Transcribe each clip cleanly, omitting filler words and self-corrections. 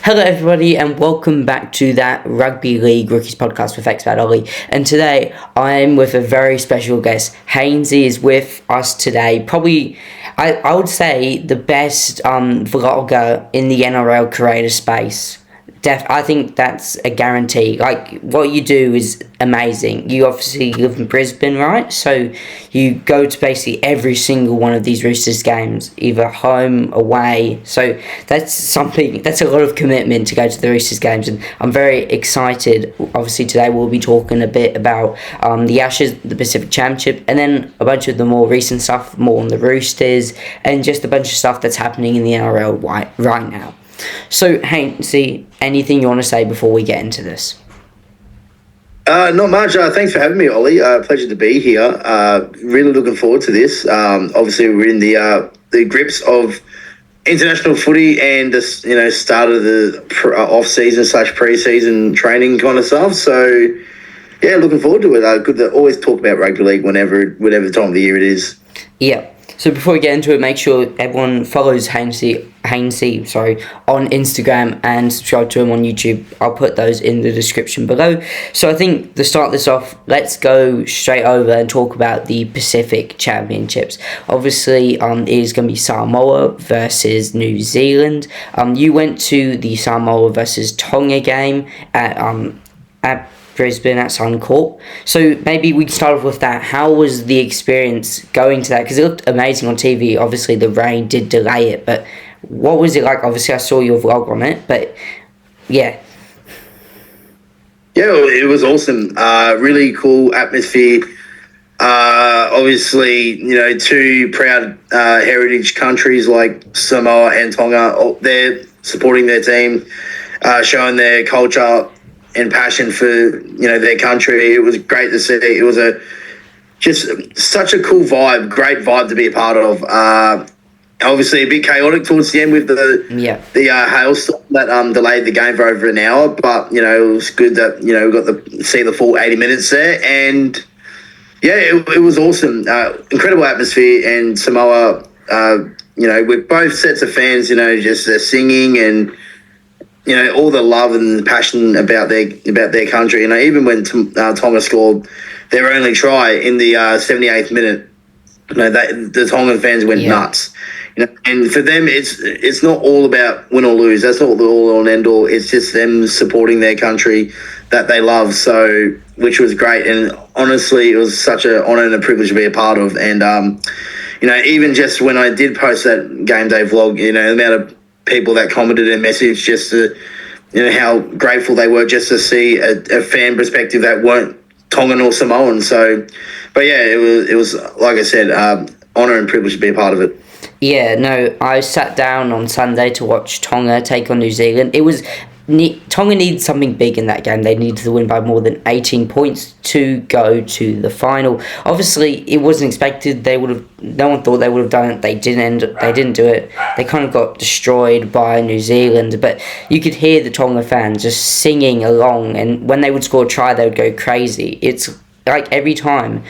Hello everybody and welcome back to that Rugby League Rookies podcast with Expert Ollie. And today I'm with a very special guest. Haynesy is with us today. Probably, I would say, the best vlogger in the NRL creator space. I think that's a guarantee. Like, what you do is amazing. You obviously live in Brisbane, right? So you go to basically every single one of these Roosters games, either home, away. So that's a lot of commitment to go to the Roosters games, and I'm very excited. Obviously today we'll be talking a bit about the Ashes, the Pacific Championship, and then a bunch of the more recent stuff, more on the Roosters, and just a bunch of stuff that's happening in the NRL right now. So, Haynesy, anything you want to say before we get into this? Not much. Thanks for having me, Ollie. Pleasure to be here. Really looking forward to this. Obviously, we're in the grips of international footy and the start of the off-season / pre-season training kind of stuff. So, yeah, looking forward to it. Good to always talk about rugby league whatever time of the year it is. Yeah. So before we get into it, make sure everyone follows Haynesy on Instagram and subscribe to him on YouTube. I'll put those in the description below. So I think to start this off, let's go straight over and talk about the Pacific Championships. Obviously, it is going to be Samoa versus New Zealand. You went to the Samoa versus Tonga game at Brisbane at Suncorp. So maybe we can start off with that. How was the experience going to that? Because it looked amazing on TV. Obviously, the rain did delay it, but what was it like? Obviously, I saw your vlog on it, but yeah. Yeah, it was awesome. Really cool atmosphere. Obviously, two proud heritage countries like Samoa and Tonga, they're supporting their team, showing their culture and passion for their country. It was great to see. It was just such a cool vibe, great vibe to be a part of. Obviously a bit chaotic towards the end with the hailstorm that delayed the game for over an hour, but it was good that we got to see the full 80 minutes there, and yeah, it was awesome. Incredible atmosphere, and Samoa, with both sets of fans, just singing and all the love and passion about their country. Even when Tonga scored their only try in the 78th minute, the Tongan fans went nuts. And for them, it's not all about win or lose. That's not the all and end all. It's just them supporting their country that they love. So, which was great. And honestly, it was such an honour and a privilege to be a part of. And even just when I did post that game day vlog, the amount of people that commented and messaged just to, how grateful they were just to see a fan perspective that weren't Tongan or Samoan. So, but yeah, it was like I said, honour and privilege to be a part of it. Yeah, no, I sat down on Sunday to watch Tonga take on New Zealand. Tonga needed something big in that game. They needed to win by more than 18 points to go to the final. Obviously, it wasn't expected. No one thought they would have done it. They didn't do it. They kind of got destroyed by New Zealand. But you could hear the Tonga fans just singing along, and when they would score a try, they would go crazy. It's like every time.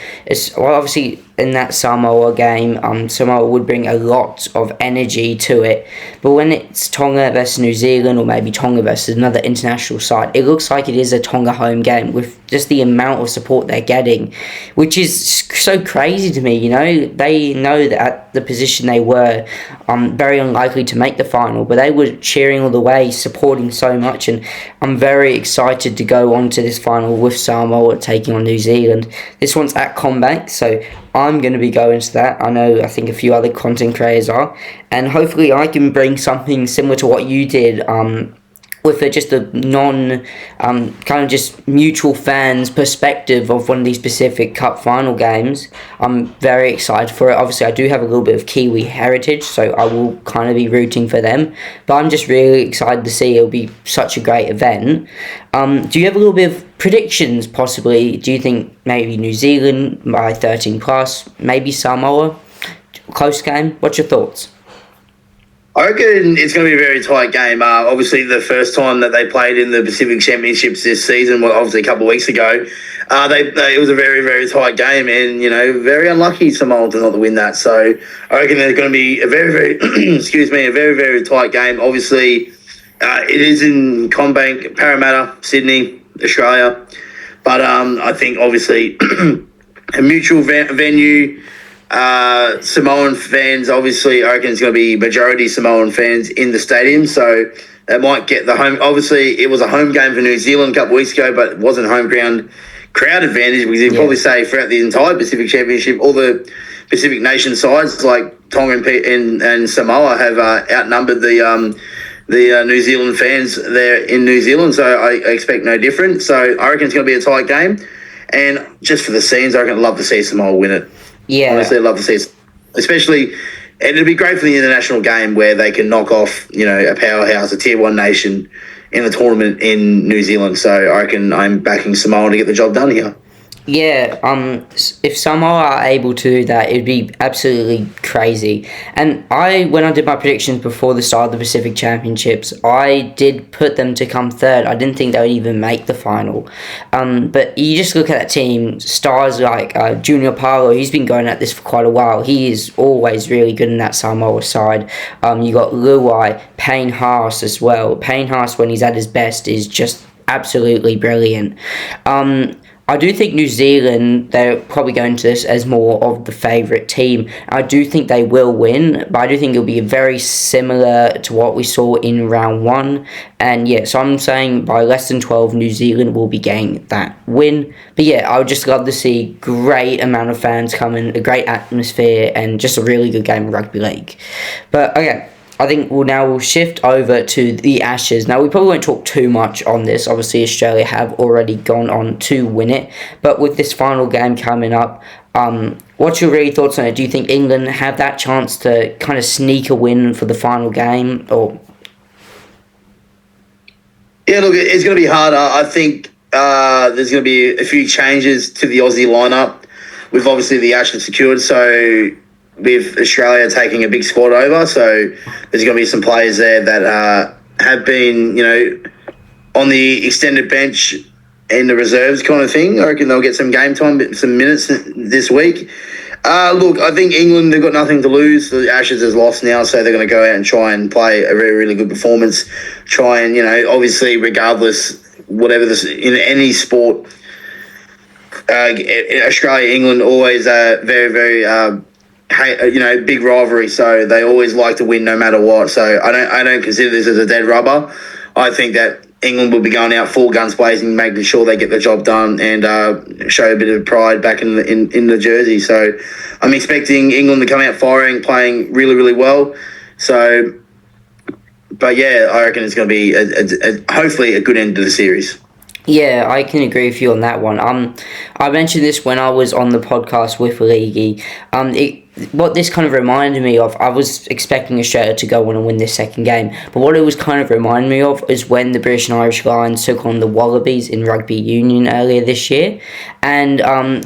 Obviously in that Samoa game, Samoa would bring a lot of energy to it, but when it's Tonga versus New Zealand, or maybe Tonga versus another international side, it looks like it is a Tonga home game with just the amount of support they're getting, which is so crazy to me. They know that at the position they were, very unlikely to make the final, but they were cheering all the way, supporting so much, and I'm very excited to go on to this final with Samoa taking on New Zealand. This one's at CommBank, so I'm going to be going to that. I think a few other content creators are, and hopefully I can bring something similar to what you did, with just a kind of just mutual fans perspective of one of these Pacific Cup final games. I'm very excited for it. Obviously, I do have a little bit of Kiwi heritage, so I will kind of be rooting for them. But I'm just really excited to see. It'll be such a great event. Do you have a little bit of predictions, possibly? Do you think maybe New Zealand by 13 plus, maybe Samoa? Close game? What's your thoughts? I reckon it's going to be a very tight game. Obviously, the first time that they played in the Pacific Championships this season, well, obviously a couple of weeks ago, it was a very, very tight game, and very unlucky Samoa to not win that. So I reckon there's going to be a very, very, a very, very tight game. Obviously, It is in Combank, Parramatta, Sydney, Australia. But I think obviously a mutual venue. Samoan fans, obviously, I reckon it's going to be majority Samoan fans in the stadium. So they might get the home. Obviously, it was a home game for New Zealand a couple of weeks ago, but it wasn't home ground crowd advantage because you'd probably say throughout the entire Pacific Championship, all the Pacific nation sides like Tonga and Samoa have outnumbered the New Zealand fans there in New Zealand. So I expect no different. So I reckon it's going to be a tight game. And just for the scenes, I reckon I'd love to see Samoa win it. Yeah. Honestly, I'd love to see it. Especially, and it'd be great for the international game where they can knock off, a powerhouse, a tier 1 nation in the tournament in New Zealand. So I reckon I'm backing Samoa to get the job done here. Yeah, if Samoa are able to do that, it'd be absolutely crazy. And when I did my predictions before the start of the Pacific Championships, I did put them to come third. I didn't think they would even make the final. But you just look at that team, stars like Junior Paulo, he's been going at this for quite a while. He is always really good in that Samoa side. You got Luai, Payne Haas as well. Payne Haas, when he's at his best, is just absolutely brilliant. I do think New Zealand, they're probably going to this as more of the favourite team. I do think they will win, but I do think it'll be very similar to what we saw in round 1. And yeah, so I'm saying by less than 12, New Zealand will be getting that win. But yeah, I would just love to see great amount of fans coming, a great atmosphere, and just a really good game of rugby league. But okay, I think we'll shift over to the Ashes. Now, we probably won't talk too much on this. Obviously, Australia have already gone on to win it. But with this final game coming up, what's your really thoughts on it? Do you think England have that chance to kind of sneak a win for the final game? Or Yeah, look, it's going to be hard. I think there's going to be a few changes to the Aussie lineup with obviously the Ashes secured. So with Australia taking a big squad over, so there's going to be some players there that have been, on the extended bench in the reserves kind of thing. I reckon they'll get some game time, some minutes this week. Look, I think England, they've got nothing to lose. The Ashes is lost now, so they're going to go out and try and play a very, really good performance. Try and, obviously, regardless, whatever this, in any sport, Australia, England, always very, very... big rivalry, so they always like to win no matter what. So I don't consider this as a dead rubber. I think that England will be going out full guns blazing, making sure they get the job done and show a bit of pride back in the jersey. So I'm expecting England to come out firing, playing really, really well. So, but yeah, I reckon it's going to be hopefully a good end to the series. Yeah, I can agree with you on that one. I mentioned this when I was on the podcast with Leaguey. What this kind of reminded me of, I was expecting Australia to go on and win this second game, but what it was kind of reminding me of is when the British and Irish Lions took on the Wallabies in rugby union earlier this year, and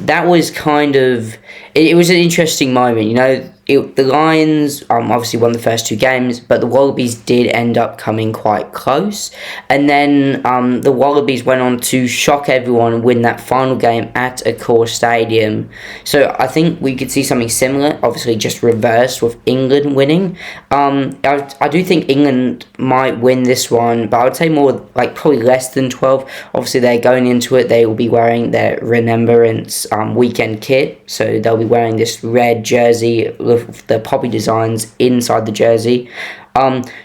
that was kind of, it was an interesting moment, the Lions obviously won the first 2 games, but the Wallabies did end up coming quite close. And then the Wallabies went on to shock everyone and win that final game at Accor Stadium. So I think we could see something similar, obviously just reversed with England winning. I do think England might win this one, but I would say more like probably less than 12. Obviously they're going into it, they will be wearing their Remembrance weekend kit. So they'll be wearing this red jersey with the poppy designs inside the jersey.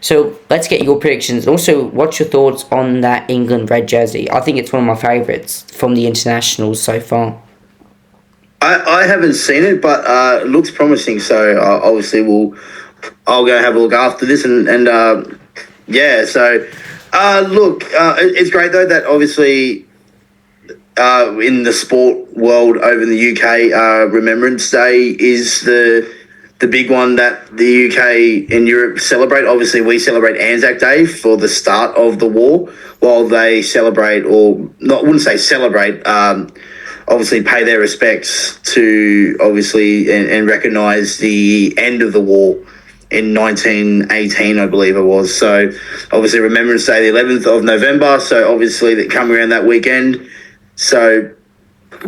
So let's get your predictions. Also, what's your thoughts on that England red jersey? I think it's one of my favourites from the internationals so far. I haven't seen it, but it looks promising. So obviously I'll go have a look after this and yeah. So look, it's great though that obviously in the sport world over in the UK, Remembrance Day is the big one that the UK and Europe celebrate. Obviously, we celebrate Anzac Day for the start of the war, while they celebrate, or not, wouldn't say celebrate, obviously pay their respects to, obviously, and recognise the end of the war in 1918, I believe it was. So, obviously, Remembrance Day, the 11th of November. So, obviously, that come around that weekend. So,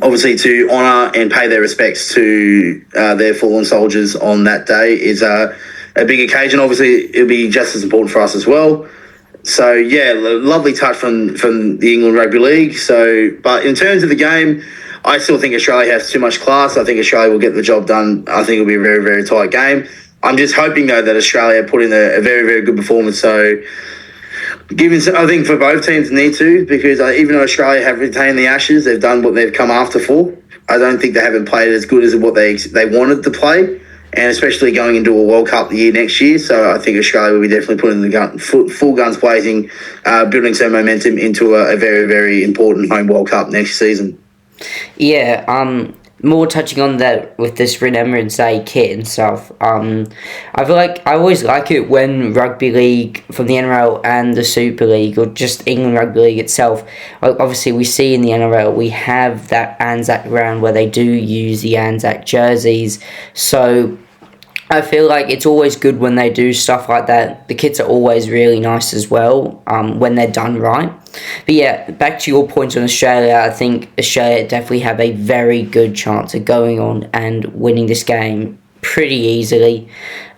obviously, to honour and pay their respects to their fallen soldiers on that day is a big occasion. Obviously, it'll be just as important for us as well. So yeah, lovely touch from the England Rugby League. So, but in terms of the game, I still think Australia has too much class. I think Australia will get the job done. I think it'll be a very, very tight game. I'm just hoping though that Australia put in a very, very good performance. So, I think for both teams need to, because even though Australia have retained the Ashes, they've done what they've come after for. I don't think they haven't played as good as what they wanted to play, and especially going into a World Cup the year next year. So I think Australia will be definitely putting the full guns blazing, building some momentum into a very, very important home World Cup next season. Yeah, more touching on that with this Remembrance Day kit and stuff. I feel like I always like it when rugby league from the NRL and the Super League, or just England Rugby League itself. Obviously, we see in the NRL we have that Anzac round where they do use the Anzac jerseys. So I feel like it's always good when they do stuff like that. The kits are always really nice as well, when they're done right. But yeah, back to your point on Australia, I think Australia definitely have a very good chance of going on and winning this game pretty easily.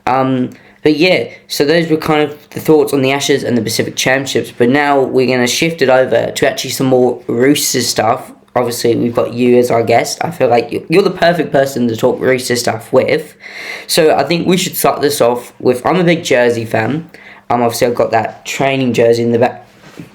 But yeah, so those were kind of the thoughts on the Ashes and the Pacific Championships. But now we're going to shift it over to actually some more Roosters stuff. Obviously, we've got you as our guest. I feel like you're the perfect person to talk Rooster stuff with. So I think we should start this off with, I'm a big jersey fan. Obviously, I've got that training jersey in the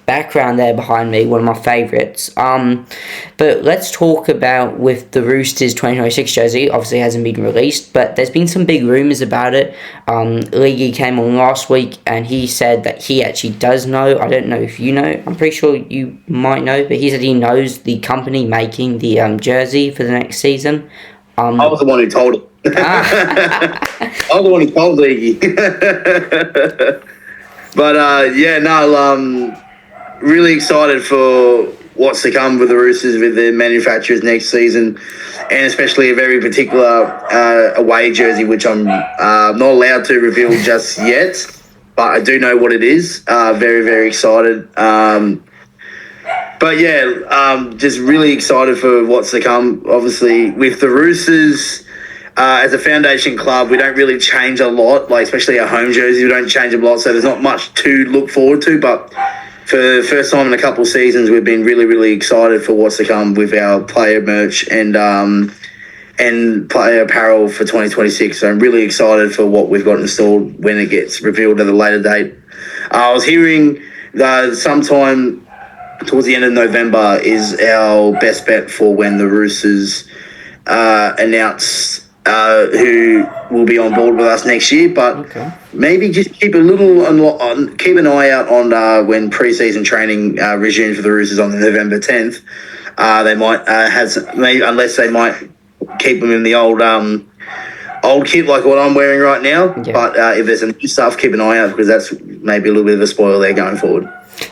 background there behind me, one of my favourites. But let's talk about with the Roosters 2026 jersey. Obviously, it hasn't been released, but there's been some big rumours about it. Leaguey came on last week and he said that he actually does know. I don't know if you know. I'm pretty sure you might know, but he said he knows the company making the jersey for the next season. I was the one who told him. I was the one who told Leaguey. But really excited for what's to come with the Roosters, with the manufacturers next season, and especially a very particular away jersey, which I'm not allowed to reveal just yet, but I do know what it is. Very, very excited. But yeah, just really excited for what's to come. Obviously, with the Roosters, as a foundation club, we don't really change a lot, like especially our home jerseys, we don't change a lot, so there's not much to look forward to. But for the first time in a couple of seasons, we've been really, really excited for what's to come with our player merch and player apparel for 2026. So I'm really excited for what we've got installed when it gets revealed at a later date. I was hearing sometime towards the end of November is our best bet for when the Roosters announce who will be on board with us next year, but maybe just keep an eye out on when pre-season training resumes for the Roosters on November 10th. They might unless they might keep them in the old kit like what I'm wearing right now. Yeah. But if there's some new stuff, keep an eye out, because that's maybe a little bit of a spoiler there going forward.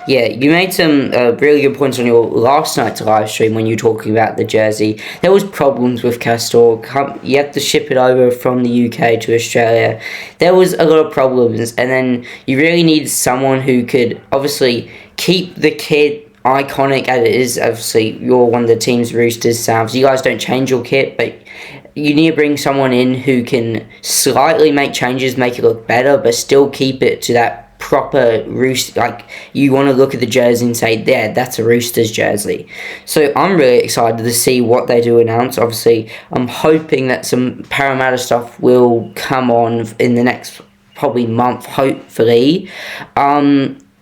Yeah, you made some really good points on your last night's live stream when you were talking about the jersey. There was problems with Castor. You had to ship it over from the UK to Australia. There was a lot of problems, and then you really needed someone who could obviously keep the kit iconic as it is. Obviously, you're one of the team's Roosters selves. You guys don't change your kit, but you need to bring someone in who can slightly make changes, make it look better, but still keep it to that proper Rooster. Like, you want to look at the jersey and say, yeah, that's a Roosters jersey. So I'm really excited to see what they do announce. Obviously, I'm hoping that some Parramatta stuff will come on in the next probably month, hopefully.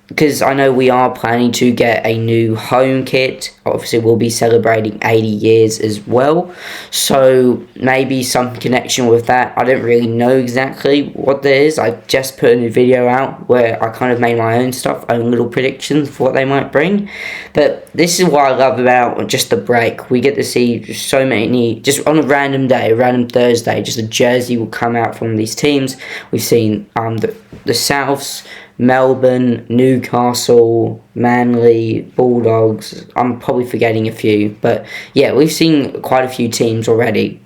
Because I know we are planning to get a new home kit. Obviously, we'll be celebrating 80 years as well. So maybe some connection with that. I don't really know exactly what there is. I just put a new video out where I kind of made my own stuff, own little predictions for what they might bring. But this is what I love about just the break. We get to see just so many, just on a random day, a random Thursday, just a jersey will come out from these teams. We've seen the Souths, Melbourne, Newcastle, Manly, Bulldogs. I'm probably forgetting a few, but yeah, we've seen quite a few teams already.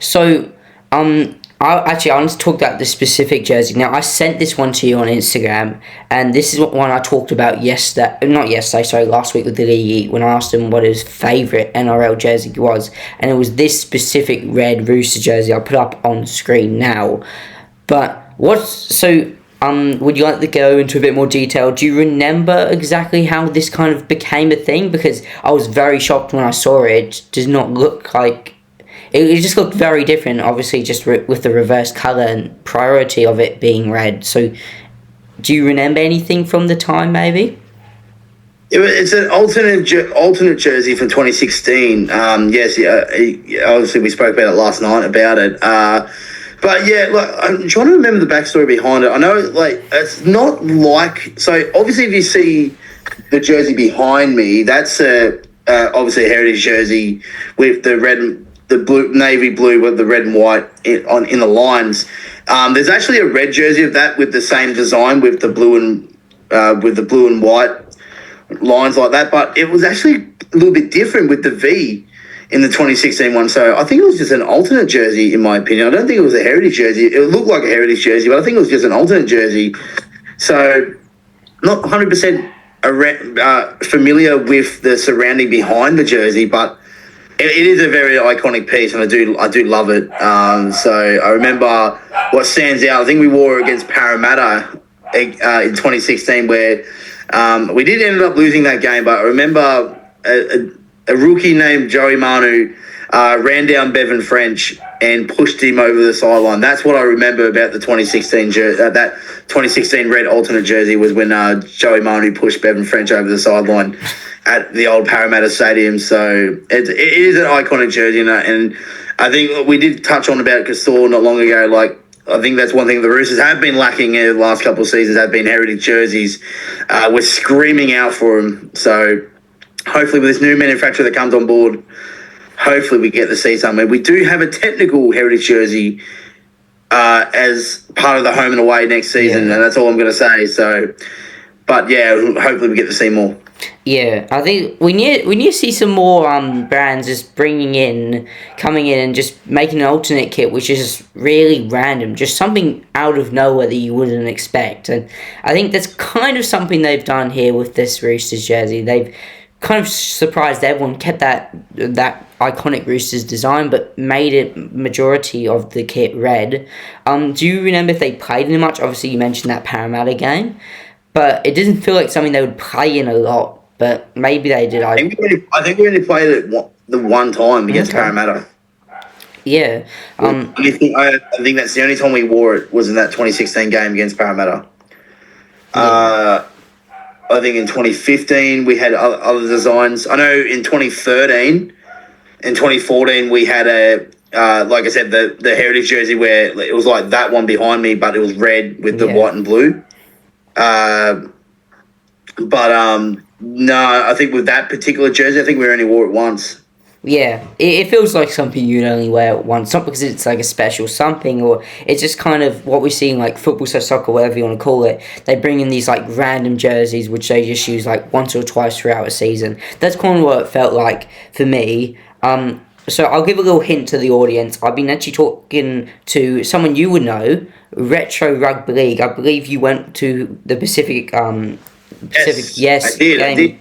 So, I want to talk about this specific jersey. Now, I sent this one to you on Instagram, and this is one I talked about last week with the league, when I asked him what his favourite NRL jersey was, and it was this specific red Rooster jersey. I'll put up on screen now. But would you like to go into a bit more detail? Do you remember exactly how this kind of became a thing? Because I was very shocked when I saw it. It did not look like... It just looked very different, obviously, just with the reverse colour and priority of it being red. So, do you remember anything from the time, maybe? It's an alternate jersey from 2016. Yes, obviously we spoke about it last night about it. But yeah, look, I'm trying to remember the backstory behind it. I know, like, it's not like... So, obviously, if you see the jersey behind me, that's obviously a heritage jersey with the red, the blue, navy blue with the red and white in the lines. There's actually a red jersey of that with the same design with the blue and white lines like that. But it was actually a little bit different with the V in the 2016 one. So I think it was just an alternate jersey, in my opinion. I don't think it was a heritage jersey. It looked like a heritage jersey, but I think it was just an alternate jersey. So not 100% familiar with the surrounding behind the jersey, but it is a very iconic piece, and I do love it. So I remember what stands out. I think we wore it against Parramatta in 2016, where we did end up losing that game, but I remember a rookie named Joey Manu ran down Bevan French and pushed him over the sideline. That's what I remember about the 2016 that 2016 red alternate jersey, was when Joey Manu pushed Bevan French over the sideline at the old Parramatta Stadium. So it is an iconic jersey, and I think we did touch on about Castore not long ago. Like, I think that's one thing the Roosters have been lacking in the last couple of seasons, have been heritage jerseys. We're screaming out for them. So hopefully with this new manufacturer that comes on board, hopefully we get to see something. We do have a technical heritage jersey as part of the home and away next season, and that's all I'm going to say. So, but yeah, hopefully we get to see more. Yeah, I think we need to see some more brands just coming in and just making an alternate kit, which is just really random, just something out of nowhere that you wouldn't expect. And I think that's kind of something they've done here with this Roosters jersey. They've kind of surprised everyone, kept that iconic Roosters design, but made it majority of the kit red. Do you remember if they played in it much? Obviously, you mentioned that Parramatta game, but it doesn't feel like something they would play in a lot. But maybe they did. I think we only played it the one time against Parramatta. Yeah. I think that's the only time we wore it, was in that 2016 game against Parramatta. Yeah. I think in 2015 we had other designs. I know in 2013 and 2014 we had like I said, the heritage jersey where it was like that one behind me, but it was red with the white and blue. No, I think with that particular jersey, I think we only wore it once. Yeah, it feels like something you'd only wear once, not because it's like a special something, or it's just kind of what we see in like football, so soccer, whatever you want to call it. They bring in these like random jerseys which they just use like once or twice throughout a season. That's kind of what it felt like for me. So I'll give a little hint to the audience. I've been actually talking to someone you would know, Retro Rugby League. I believe you went to the Pacific. Yes, I did.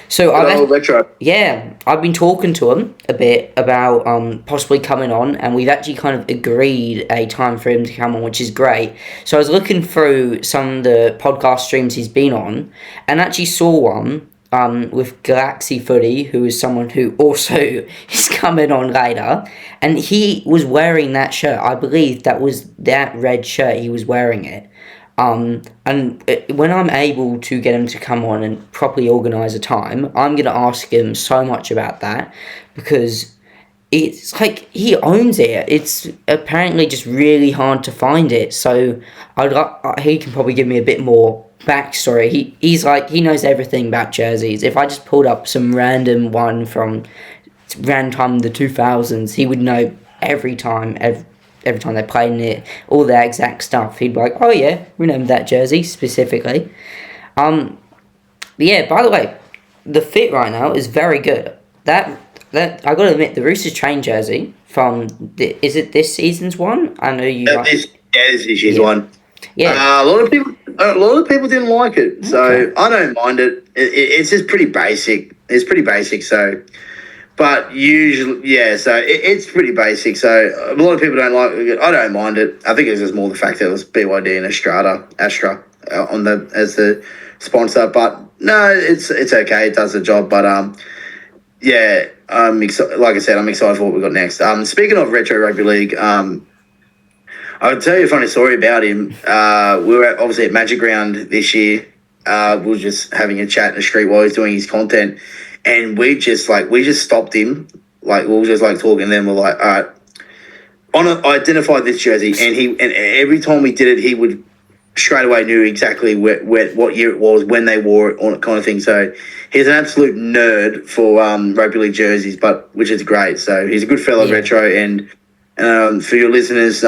So I've been talking to him a bit about possibly coming on, and we've actually kind of agreed a time for him to come on, which is great. So I was looking through some of the podcast streams he's been on, and actually saw one with Galaxy Footy, who is someone who also is coming on later, and he was wearing that shirt. I believe that was that red shirt, he was wearing it. And when I'm able to get him to come on and properly organise a time, I'm going to ask him so much about that, because it's like he owns it. It's apparently just really hard to find it, so he can probably give me a bit more backstory. He's like, he knows everything about jerseys. If I just pulled up some random one from random time in the 2000s, he would know every time they played in it, all that exact stuff. He'd be like, oh yeah, remember that jersey specifically. Yeah, by the way, the fit right now is very good. That I gotta admit, the Roosters train jersey from is it this season's one? I know you. This year's one. Yeah. A lot of people didn't like it, so I don't mind it. It's just pretty basic. It's pretty basic, so. But But usually, yeah, so it's pretty basic. So a lot of people don't like it. I don't mind it. I think it's just more the fact that it was BYD and Astra as the sponsor. But no, it's okay. It does the job. But yeah, like I said, I'm excited for what we've got next. Speaking of retro rugby league, I'll tell you a funny story about him. We were obviously at Magic Round this year. We were just having a chat in the street while he was doing his content. And we just stopped him. Like, we were just like talking, and then we're like, all right. Identified this jersey, and every time we did it, he would straight away knew exactly what year it was, when they wore it, all that kind of thing. So he's an absolute nerd for rugby league jerseys, which is great. So he's a good fellow retro, and for your listeners,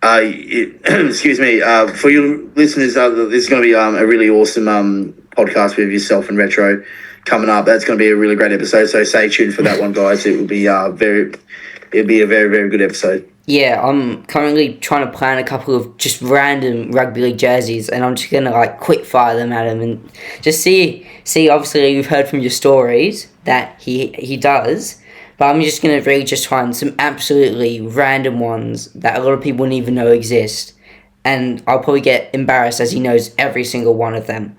excuse me, for your listeners, this is going to be a really awesome podcast with yourself and retro coming up. That's going to be a really great episode. So stay tuned for that one, guys. It'll be a very, very good episode. Yeah, I'm currently trying to plan a couple of just random rugby league jerseys, and I'm just gonna like quick fire them at him and just see. Obviously, you've heard from your stories that he does. But I'm just going to really just find some absolutely random ones that a lot of people wouldn't even know exist. And I'll probably get embarrassed as he knows every single one of them.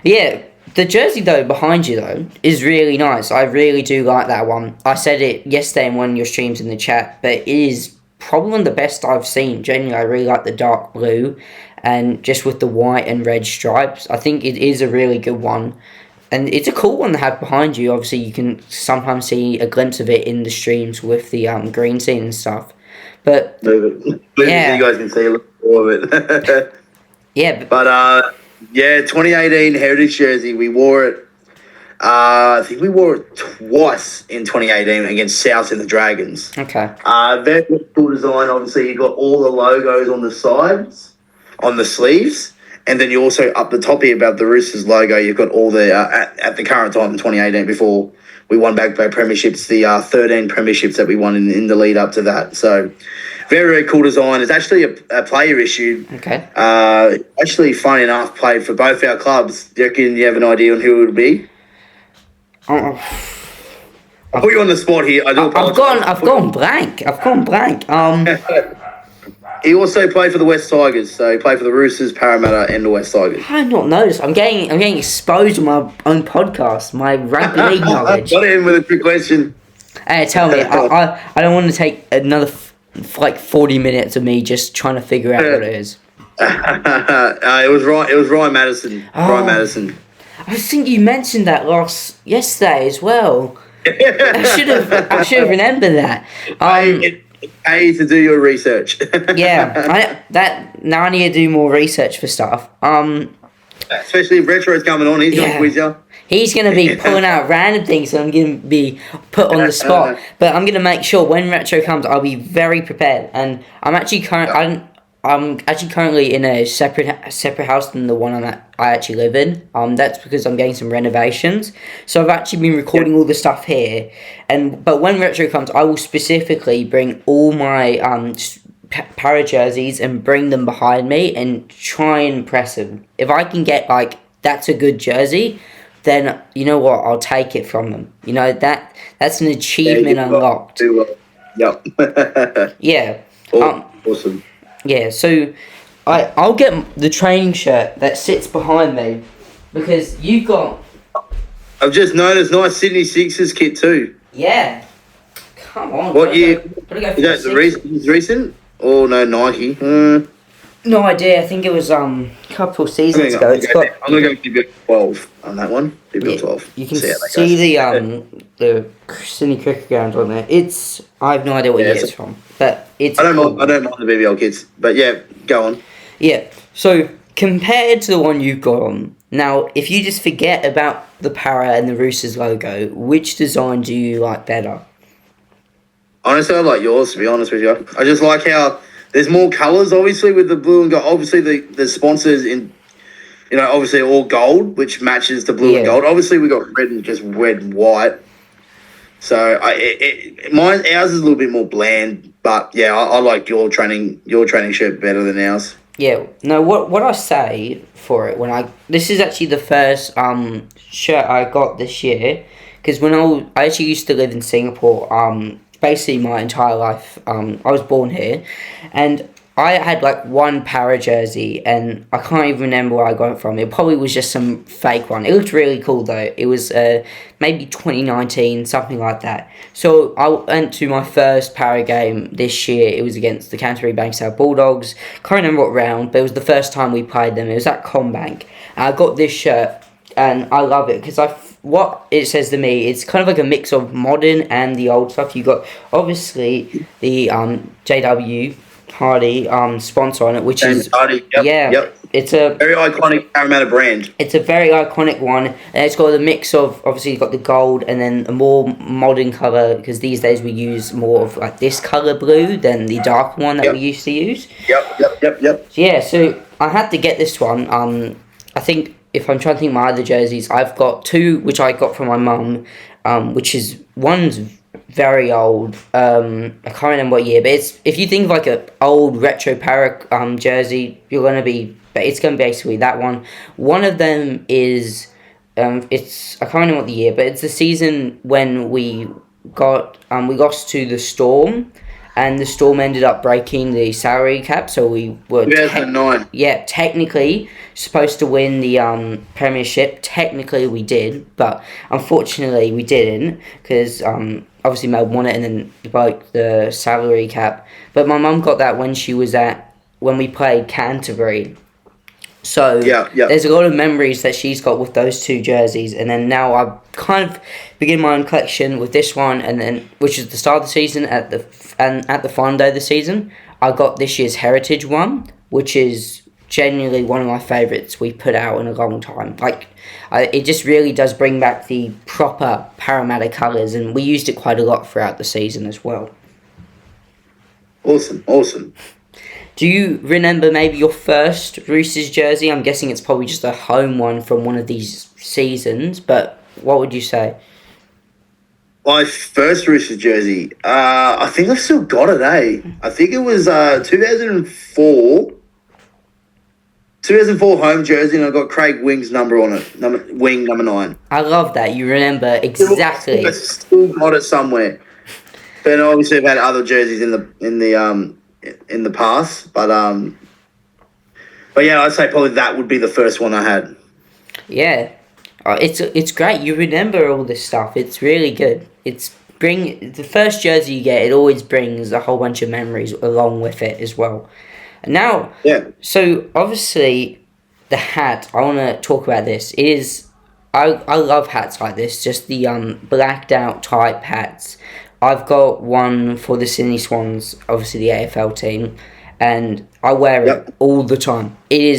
Yeah, the jersey, though, behind you, though, is really nice. I really do like that one. I said it yesterday in one of your streams in the chat, but it is probably one of the best I've seen. Genuinely, I really like the dark blue and just with the white and red stripes. I think it is a really good one. And it's a cool one to have behind you. Obviously, you can sometimes see a glimpse of it in the streams with the green scene and stuff. But yeah, you guys can see a little more of it. Yeah, but 2018 Heritage jersey. We wore it. I think we wore it twice in 2018 against South in the Dragons. Okay. Very cool design. Obviously, you got all the logos on the sides, on the sleeves. And then you also, up the top here above the Roosters logo, you've got all the, at the current time in 2018, before we won back-to-back premierships, the 13 premierships that we won in the lead up to that. So, very, very cool design. It's actually a player issue. Okay. Actually, funny enough, played for both our clubs. Do you reckon you have an idea on who it would be? I'll put you on the spot here. I do apologize. I've gone blank. He also played for the West Tigers, so he played for the Roosters, Parramatta, and the West Tigers. I had not noticed. I'm getting exposed on my own podcast, my rugby league knowledge. Got in with a quick question. Hey, tell me, I don't want to take another 40 minutes of me just trying to figure out what it is. It was Ryan Madison. Ryan Madison. I think you mentioned that yesterday as well. I should have remembered that. Pay to do your research. Yeah, now I need to do more research for stuff. Especially if Retro's coming on, he's gonna quiz you. He's going to be pulling out random things, so I'm going to be put on the spot. But I'm going to make sure when Retro comes, I'll be very prepared. And I'm actually currently in a separate house than the one I actually live in. That's because I'm getting some renovations. So I've actually been recording all the stuff here. But when Retro comes, I will specifically bring all my para jerseys and bring them behind me and try and press them. If I can get that's a good jersey, then you know what, I'll take it from them. You know that's an achievement unlocked. Yep. Yeah. Awesome. Yeah, so I'll get the training shirt that sits behind me because you've got... I've just noticed nice Sydney Sixers kit too. Yeah. Come on. What year? Is that the recent? Oh, no, Nike. No idea. I think it was a couple of seasons ago. I'm going to go BBL 12 on that one. BBL 12. You can see the Sydney Cricket Ground on there. I have no idea what year it's from. But it's... I don't mind the BBL kits. But yeah, go on. Yeah. So, compared to the one you've got on, now, if you just forget about the Para and the Roosters logo, which design do you like better? Honestly, I like yours, to be honest with you. I just like how there's more colours, obviously, with the blue and gold. Obviously, the sponsors obviously all gold, which matches the blue and gold. Obviously, we got red and white. So ours is a little bit more bland, but yeah, I like your training shirt better than ours. Yeah, no, what I say for it when this is actually the first shirt I got this year, because I actually used to live in Singapore basically my entire life. I was born here, and I had like one para jersey, and I can't even remember where I got it from. It probably was just some fake one. It looked really cool though. It was maybe 2019, something like that. So I went to my first para game this year. It was against the Canterbury Bankstown Bulldogs. Can't remember what round, but it was the first time we played them. It was at Combank. And I got this shirt, and I love it because what it says to me, it's kind of like a mix of modern and the old stuff. You got obviously the JW Hardy sponsor on it, which James is Hardy. Yep. it's a Very iconic Parramatta brand. it's a very iconic one, and it's got a mix of obviously you've got the gold and then a more modern colour, because these days we use more of like this colour blue than the dark one that we used to use. Yep. So yeah, so I had to get this one. I think if I'm trying to think of my other jerseys, I've got two which I got from my mum, which is one's very old. I can't remember what year, but if you think of like a old retro para jersey, it's gonna be basically that one. One of them is I can't remember what the year, but it's the season when we lost to the Storm. And the Storm ended up breaking the salary cap, so we were 2009. Technically supposed to win the premiership. Technically, we did, but unfortunately, we didn't because obviously Melbourne won it and then broke the salary cap. But my mum got that when we played Canterbury. So there's a lot of memories that she's got with those two jerseys, and then now I've kind of begin my own collection with this one, and then which is the start of the season at the final day of the season. I got this year's Heritage one, which is genuinely one of my favourites we put out in a long time. It just really does bring back the proper Parramatta colours, and we used it quite a lot throughout the season as well. Awesome. Do you remember maybe your first Roosters jersey? I'm guessing it's probably just a home one from one of these seasons, but what would you say? My first Roosters jersey, I think I've still got it, I think it was 2004 home jersey, and I got Craig Wing's number on it, Wing number 9. I love that. You remember exactly. I still got it somewhere. But obviously I've had other jerseys in the past, but yeah, I'd say probably that would be the first one I had. Yeah, it's great. You remember all this stuff. It's really good. The first jersey you get, it always brings a whole bunch of memories along with it as well. And now, so obviously the hat. I want to talk about this. I love hats like this. Just the blacked out type hats. I've got one for the Sydney Swans, obviously the AFL team, and I wear it all the time. I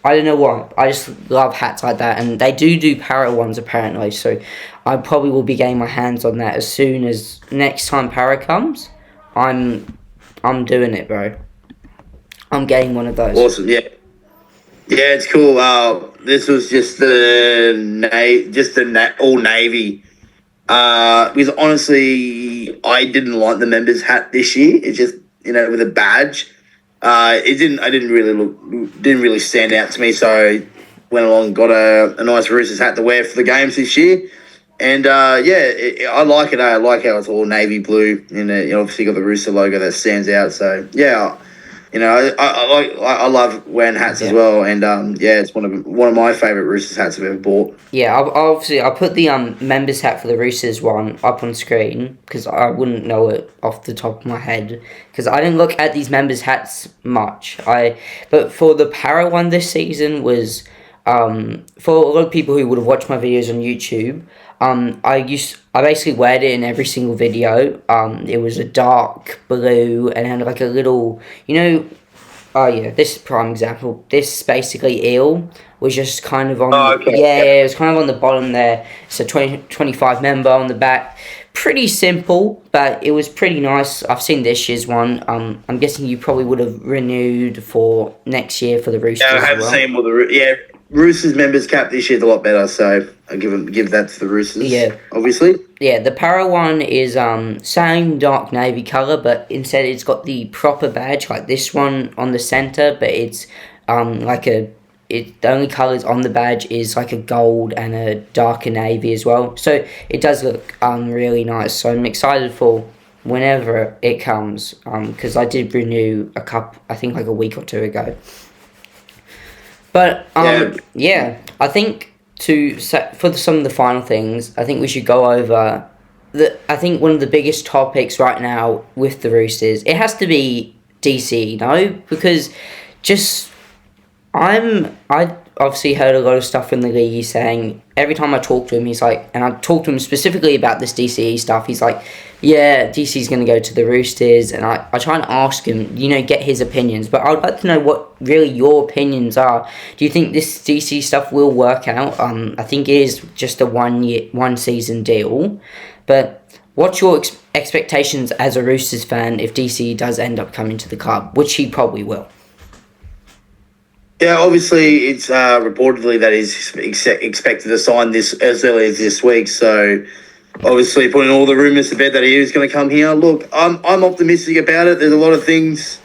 don't know why, I just love hats like that, and they do para ones apparently, so I probably will be getting my hands on that as soon as next time para comes. I'm doing it, bro. I'm getting one of those. Awesome, yeah, it's cool. This was just all navy. Because honestly, I didn't like the members hat this year. It's just with a badge. It didn't really stand out to me. So I went along and got a nice Roosters hat to wear for the games this year. And I like it. I like how it's all navy blue, and obviously got the Rooster logo that stands out. So yeah. I love wearing hats as well, and it's one of my favourite Roosters hats I've ever bought. Yeah, I'll put the members hat for the Roosters one up on screen because I wouldn't know it off the top of my head because I didn't look at these members hats much. But for the para one this season was for a lot of people who would have watched my videos on YouTube. I basically wear it in every single video. It was a dark blue and had like a little, this is a prime example. This basically eel was just kind of on, it was kind of on the bottom there. It's a 25 member on the back. Pretty simple, but it was pretty nice. I've seen this year's one. I'm guessing you probably would have renewed for next year for the Roosters. Yeah, I have seen with Roosters members cap this year's a lot better, so I give that to the Roosters. Yeah. Obviously. Yeah, the Para one is same dark navy colour, but instead it's got the proper badge like this one on the centre, but it's the only colours on the badge is like a gold and a darker navy as well. So it does look really nice. So I'm excited for whenever it comes, because I did renew I think like a week or two ago. But yeah, I think for some of the final things, I think we should go over I think one of the biggest topics right now with the Roosters, it has to be DC, because I obviously heard a lot of stuff from the league. He's saying every time I talk to him, he's like, and I talked to him specifically about this DCE stuff. He's like, yeah, DC's going to go to the Roosters, and I try and ask him, get his opinions. But I would like to know what really your opinions are. Do you think this DC stuff will work out? I think it is just a 1 season deal, but what's your expectations as a Roosters fan if DC does end up coming to the club, which he probably will? Yeah, obviously it's reportedly that he's expected to sign this as early as this week. So obviously putting all the rumours to bed that he is going to come here. Look, I'm optimistic about it. There's a lot of things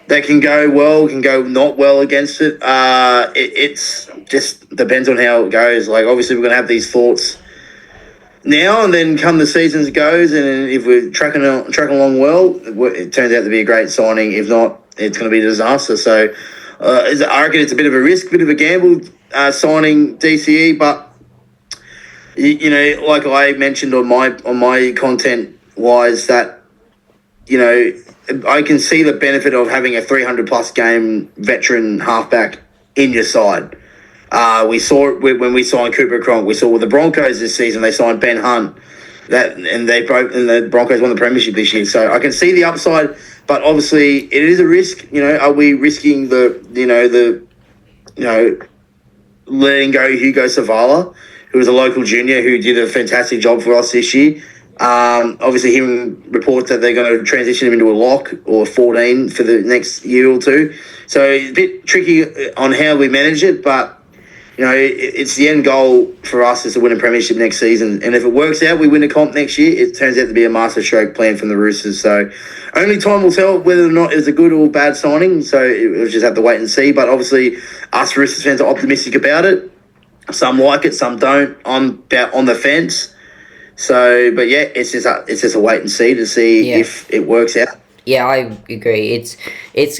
that can go well, can go not well against it. It's just depends on how it goes. Like obviously we're going to have these thoughts now, and then come the season goes, and if we're tracking along well, it turns out to be a great signing. If not, it's going to be a disaster. So I reckon it's a bit of a risk, bit of a gamble signing DCE, but like I mentioned on my content wise that I can see the benefit of having a 300 plus game veteran halfback in your side. We saw it when we signed Cooper Cronk. We saw with the Broncos this season. They signed Ben Hunt, and the Broncos won the premiership this year. So I can see the upside, but obviously it is a risk. Are we risking letting go Hugo Savala, who was a local junior who did a fantastic job for us this year? Obviously, hearing reports that they're going to transition him into a lock or 14 for the next year or two. So it's a bit tricky on how we manage it, but it's the end goal for us is to win a premiership next season. And if it works out, we win a comp next year, it turns out to be a masterstroke plan from the Roosters. So only time will tell whether or not it's a good or bad signing. So we'll just have to wait and see. But obviously, us Roosters fans are optimistic about it. Some like it, some don't. I'm about on the fence. So, but yeah, it's just a wait and see to see if it works out. Yeah, I agree. It's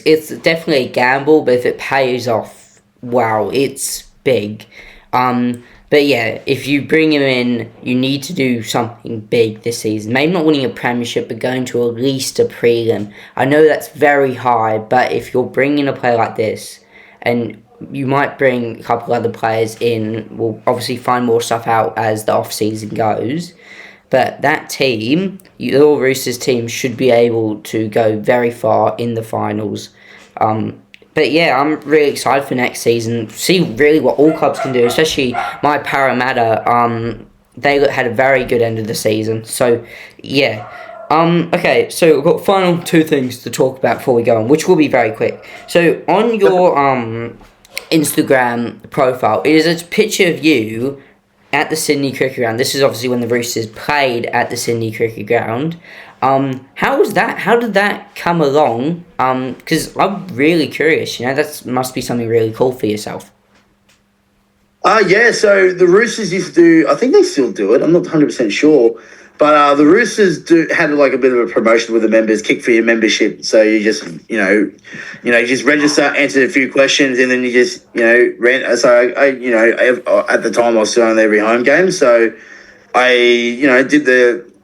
definitely a gamble, but if it pays off, wow, it's big. But yeah, if you bring him in, you need to do something big this season. Maybe not winning a premiership, but going to at least a prelim. I know that's very high, but if you're bringing a player like this, and you might bring a couple other players in, we'll obviously find more stuff out as the off-season goes. But that team, your Roosters team, should be able to go very far in the finals. But yeah, I'm really excited for next season. See really what all clubs can do, especially my Parramatta. They had a very good end of the season. So yeah. Okay, so we've got final 2 things to talk about before we go on, which will be very quick. So on your Instagram profile, it is a picture of you at the Sydney Cricket Ground. This is obviously when the Roosters played at the Sydney Cricket Ground. How was that? How did that come along? Because I'm really curious. That must be something really cool for yourself. Yeah. So the Roosters used to do. I think they still do it. I'm not 100% sure, but the Roosters had like a bit of a promotion with the members. Kick for your membership. So you just just register, answer a few questions, and then you just rent. So I at the time I was still on every home game. So I did the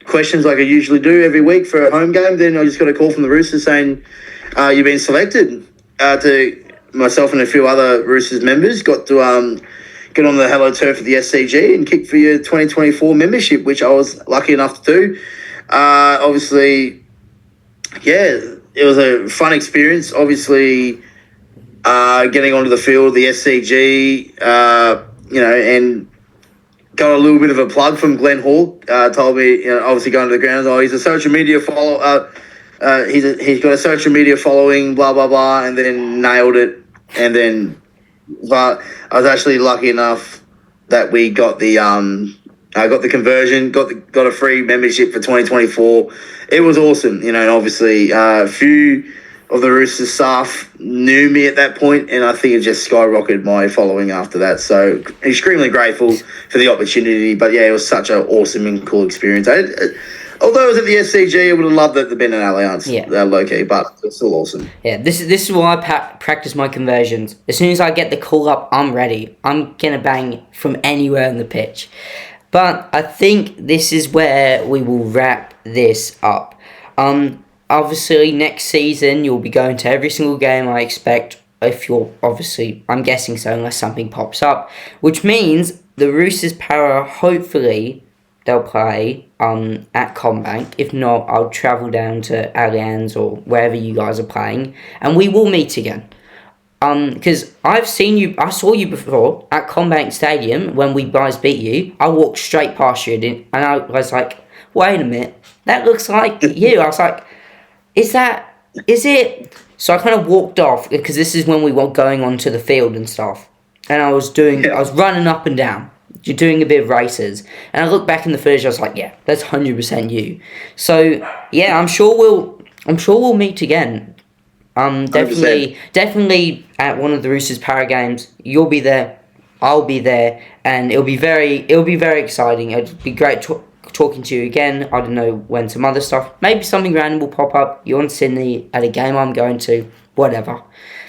questions like I usually do every week for a home game. Then I just got a call from the Roosters saying you've been selected. To myself and a few other Roosters members got to get on the Hello Turf at the SCG and kick for your 2024 membership, which I was lucky enough to do. Obviously, yeah, it was a fun experience. Obviously, getting onto the field, the SCG, and got a little bit of a plug from Glenn Hawke. Told me, obviously going to the grounds, he's a social media follow. He's got a social media following, blah blah blah, and then nailed it. And then but I was actually lucky enough that we got the I got the conversion, got a free membership for 2024. It was awesome, and obviously a few of the Roosters staff knew me at that point, and I think it just skyrocketed my following after that. So extremely grateful for the opportunity. But yeah, it was such an awesome and cool experience. Although it was at the SCG, I would have loved it to have been an Allianz, low key, but it's still awesome. Yeah, this is why I practice my conversions. As soon as I get the call up, I'm ready. I'm gonna bang from anywhere on the pitch. But I think this is where we will wrap this up. Obviously, next season you'll be going to every single game, I expect. If you're obviously, I'm guessing so, unless something pops up, which means the Roosters Para, hopefully they'll play at CommBank. If not, I'll travel down to Allianz or wherever you guys are playing, and we will meet again. Because I saw you before at CommBank Stadium when we guys beat you. I walked straight past you and I was like, wait a minute, that looks like you. I was like, is it? So I kind of walked off because this is when we were going onto the field and stuff. And I was running up and down. You're doing a bit of races. And I looked back in the footage, I was like, yeah, that's 100% you. So, yeah, I'm sure we'll meet again. Definitely at one of the Roosters Para games. You'll be there, I'll be there, and it'll be very exciting. It'll be great talking to you again. I don't know when some other stuff, maybe something random will pop up. You're in Sydney at a game I'm going to, whatever.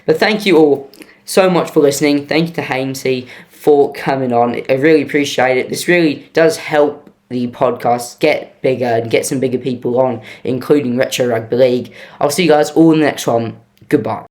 But thank you all so much for listening. Thank you to Haynesy for coming on. I really appreciate it. This really does help the podcast get bigger and get some bigger people on, including Retro Rugby League. I'll see you guys all in the next one. Goodbye.